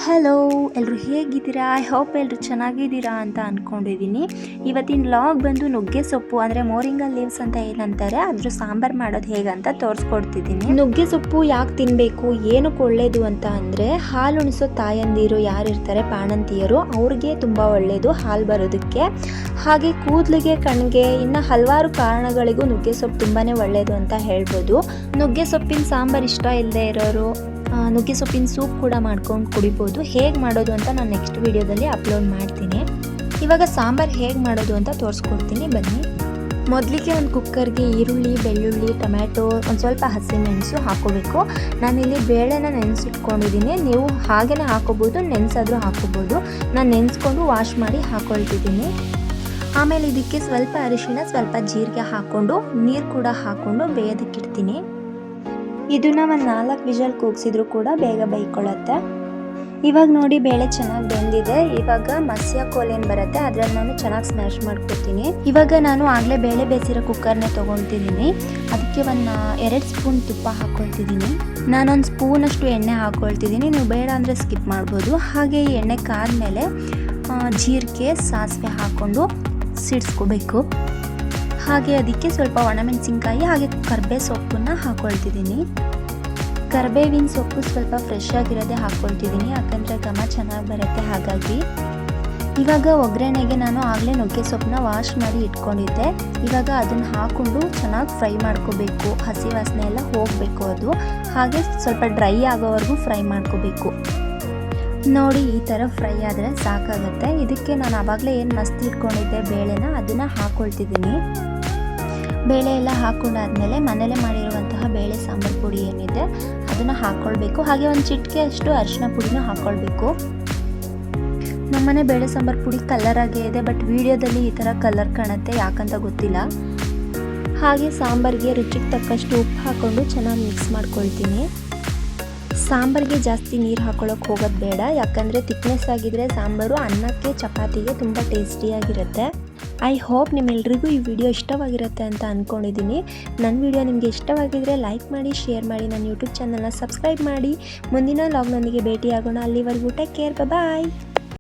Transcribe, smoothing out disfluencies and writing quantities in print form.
Hello ಎಲ್ಲರೂ ಹೇಗಿದ್ದೀರಾ? I hope ಎಲ್ಲರೂ ಚೆನ್ನಾಗಿದ್ದೀರಾ ಅಂತ ಅಂದ್ಕೊಂಡಿದ್ದೀನಿ. ಇವತ್ತಿನ ವ್ಲಾಗ್ ಬಂದು ನುಗ್ಗೆ ಸೊಪ್ಪು ಅಂದರೆ ಮೋರಿಂಗಾ ಲೀವ್ಸ್ ಅಂತ ಏನಂತಾರೆ ಅದ್ರ ಸಾಂಬಾರು ಮಾಡೋದು ಹೇಗೆ ಅಂತ ತೋರಿಸ್ಕೊಡ್ತಿದ್ದೀನಿ. ನುಗ್ಗೆ ಸೊಪ್ಪು ಯಾಕೆ ತಿನ್ನಬೇಕು, ಏನಕ್ಕೆ ಒಳ್ಳೆಯದು ಅಂತ ಅಂದರೆ ಹಾಲು ಉಣಿಸೋ ತಾಯಂದಿರು ಯಾರಿರ್ತಾರೆ ಬಾಣಂತಿಯರು ಅವ್ರಿಗೆ ತುಂಬ ಒಳ್ಳೆಯದು ಹಾಲು ಬರೋದಕ್ಕೆ. ಹಾಗೆ ಕೂದಲಿಗೆ, ಕಣ್ಣಿಗೆ, ಇನ್ನು ಹಲವಾರು ಕಾರಣಗಳಿಗೂ ನುಗ್ಗೆ ಸೊಪ್ಪು ತುಂಬಾ ಒಳ್ಳೆಯದು ಅಂತ ಹೇಳ್ಬೋದು. ನುಗ್ಗೆ ಸೊಪ್ಪಿನ ಸಾಂಬಾರು ಇಷ್ಟ ಇಲ್ಲದೆ ಇರೋರು ನುಗ್ಗೆ ಸೊಪ್ಪಿನ ಸೂಪ್ ಕೂಡ ಮಾಡ್ಕೊಂಡು ಕುಡಿಬೋದು. ಹೇಗೆ ಮಾಡೋದು ಅಂತ ನಾನು ನೆಕ್ಸ್ಟ್ ವಿಡಿಯೋದಲ್ಲಿ ಅಪ್ಲೋಡ್ ಮಾಡ್ತೀನಿ. ಇವಾಗ ಸಾಂಬಾರು ಹೇಗೆ ಮಾಡೋದು ಅಂತ ತೋರಿಸ್ಕೊಡ್ತೀನಿ ಬನ್ನಿ. ಮೊದಲಿಗೆ ಒಂದು ಕುಕ್ಕರ್ಗೆ ಈರುಳ್ಳಿ, ಬೆಳ್ಳುಳ್ಳಿ, ಟೊಮ್ಯಾಟೊ, ಒಂದು ಸ್ವಲ್ಪ ಹಸಿಮೆಣಸು ಹಾಕೋಬೇಕು. ನಾನಿಲ್ಲಿ ಬೇಳೆನ ನೆನೆಸಿಟ್ಕೊಂಡಿದ್ದೀನಿ. ನೀವು ಹಾಗೇ ಹಾಕೋಬೋದು, ನೆನೆಸಾದರೂ ಹಾಕೋಬೋದು. ನಾನು ನೆನೆಸ್ಕೊಂಡು ವಾಶ್ ಮಾಡಿ ಹಾಕೊಳ್ತಿದ್ದೀನಿ. ಆಮೇಲೆ ಇದಕ್ಕೆ ಸ್ವಲ್ಪ ಅರಿಶಿಣ, ಸ್ವಲ್ಪ ಜೀರಿಗೆ ಹಾಕ್ಕೊಂಡು ನೀರು ಕೂಡ ಹಾಕ್ಕೊಂಡು ಬೇಯೋದಕ್ಕಿಡ್ತೀನಿ. ಇದನ್ನ ಒಂದು 4 ವಿಷಲ್ ಕೂಗಿಸಿದ್ರು ಕೂಡ ಬೇಗ ಬೇಯ್ಕೊಳ್ಳುತ್ತೆ. ಇವಾಗ ನೋಡಿ ಬೇಳೆ ಚೆನ್ನಾಗಿ ಬೆಂದಿದೆ. ಇವಾಗ ಮಸ್ಯ ಕೋಲ್ ಏನು ಬರುತ್ತೆ ಅದ್ರಲ್ಲಿ ನಾನು ಚೆನ್ನಾಗಿ ಸ್ಮ್ಯಾಶ್ ಮಾಡ್ಕೊತೀನಿ. ಇವಾಗ ನಾನು ಆಗಲೇ ಬೇಳೆ ಬೇಯಿಸಿರೋ ಕುಕ್ಕರ್ನೇ ತೊಗೊಳ್ತಿದ್ದೀನಿ. ಅದಕ್ಕೆ ಒಂದು 2 ಸ್ಪೂನ್ ತುಪ್ಪ ಹಾಕ್ಕೊಳ್ತಿದ್ದೀನಿ. ನಾನೊಂದು ಸ್ಪೂನಷ್ಟು ಎಣ್ಣೆ ಹಾಕ್ಕೊಳ್ತಿದ್ದೀನಿ. ನೀವು ಬೇಡ ಅಂದರೆ ಸ್ಕಿಪ್ ಮಾಡ್ಬೋದು. ಹಾಗೆ ಈ ಎಣ್ಣೆ ಕಾದ್ಮೇಲೆ ಜೀರಿಗೆ, ಸಾಸಿವೆ ಹಾಕ್ಕೊಂಡು ಸಿಡಿಸ್ಕೋಬೇಕು. ಹಾಗೆ ಅದಕ್ಕೆ ಸ್ವಲ್ಪ ಒಣಮೆಣಸಿನ್ಕಾಯಿ ಹಾಗೆ ಕರಿಬೇವು ಸೊಪ್ಪನ್ನು ಹಾಕ್ಕೊಳ್ತಿದ್ದೀನಿ. ಕರಿಬೇವಿನ ಸೊಪ್ಪು ಸ್ವಲ್ಪ ಫ್ರೆಶ್ ಆಗಿರೋದೇ ಹಾಕ್ಕೊಳ್ತಿದ್ದೀನಿ, ಯಾಕಂದರೆ ಘಮ ಚೆನ್ನಾಗಿ ಬರುತ್ತೆ. ಹಾಗಾಗಿ ಇವಾಗ ಒಗ್ಗರಣೆಗೆ ನಾನು ಆಗಲೇ ನುಗ್ಗೆ ಸೊಪ್ಪನ್ನ ವಾಶ್ ಮಾಡಿ ಇಟ್ಕೊಂಡಿದ್ದೆ. ಇವಾಗ ಅದನ್ನು ಹಾಕ್ಕೊಂಡು ಚೆನ್ನಾಗಿ ಫ್ರೈ ಮಾಡ್ಕೋಬೇಕು. ಹಸಿ ವಾಸನೆ ಎಲ್ಲ ಹೋಗಬೇಕು ಅದು. ಹಾಗೆ ಸ್ವಲ್ಪ ಡ್ರೈ ಆಗೋವರೆಗೂ ಫ್ರೈ ಮಾಡ್ಕೋಬೇಕು. ನೋಡಿ ಈ ಥರ ಫ್ರೈ ಆದರೆ ಸಾಕಾಗುತ್ತೆ. ಇದಕ್ಕೆ ನಾನು ಆವಾಗಲೇ ಏನು ಮಸ್ತಿ ಇಟ್ಕೊಂಡಿದ್ದೆ ಬೇಳೆನ ಅದನ್ನು ಹಾಕ್ಕೊಳ್ತಿದ್ದೀನಿ. ಬೇಳೆ ಎಲ್ಲ ಹಾಕ್ಕೊಂಡಾದ್ಮೇಲೆ ಮನೇಲೆ ಮಾಡಿರುವಂತಹ ಬೇಳೆ ಸಾಂಬಾರು ಪುಡಿ ಏನಿದೆ ಅದನ್ನು ಹಾಕ್ಕೊಳ್ಬೇಕು. ಹಾಗೆ ಒಂದು ಚಿಟಿಕೆ ಅಷ್ಟು ಅರಿಶಿನ ಪುಡಿನೂ ಹಾಕ್ಕೊಳ್ಬೇಕು. ನಮ್ಮನೆ ಬೇಳೆ ಸಾಂಬಾರು ಪುಡಿ ಕಲರ್ ಆಗೇ ಇದೆ, ಬಟ್ ವಿಡಿಯೋದಲ್ಲಿ ಈ ಥರ ಕಲರ್ ಕಾಣುತ್ತೆ, ಯಾಕಂತ ಗೊತ್ತಿಲ್ಲ. ಹಾಗೆ ಸಾಂಬಾರಿಗೆ ರುಚಿಗೆ ತಕ್ಕಷ್ಟು ಉಪ್ಪು ಹಾಕ್ಕೊಂಡು ಚೆನ್ನಾಗಿ ಮಿಕ್ಸ್ ಮಾಡ್ಕೊಳ್ತೀನಿ. ಸಾಂಬಾರಿಗೆ ಜಾಸ್ತಿ ನೀರು ಹಾಕೊಳ್ಳೋಕೆ ಹೋಗೋದು ಬೇಡ, ಯಾಕಂದರೆ ಥಿಕ್ನೆಸ್ ಆಗಿದ್ದರೆ ಸಾಂಬಾರು ಅನ್ನಕ್ಕೆ, ಚಪಾತಿಗೆ ತುಂಬ ಟೇಸ್ಟಿಯಾಗಿರುತ್ತೆ. ಐ ಹೋಪ್ ನಿಮ್ಮೆಲ್ರಿಗೂ ಈ ವಿಡಿಯೋ ಇಷ್ಟವಾಗಿರುತ್ತೆ ಅಂತ ಅಂದ್ಕೊಂಡಿದ್ದೀನಿ. ನನ್ನ ವಿಡಿಯೋ ನಿಮಗೆ ಇಷ್ಟವಾಗಿದ್ದರೆ ಲೈಕ್ ಮಾಡಿ, ಶೇರ್ ಮಾಡಿ, ನನ್ನ ಯೂಟ್ಯೂಬ್ ಚಾನಲ್ನ ಸಬ್ಸ್ಕ್ರೈಬ್ ಮಾಡಿ. ಮುಂದಿನ ವ್ಲಾಗ್ನೊಂದಿಗೆ ಭೇಟಿಯಾಗೋಣ. ಅಲ್ಲಿವರೆಗೂ ಟೇಕ್ ಕೇರ್, ಬಾಯ್.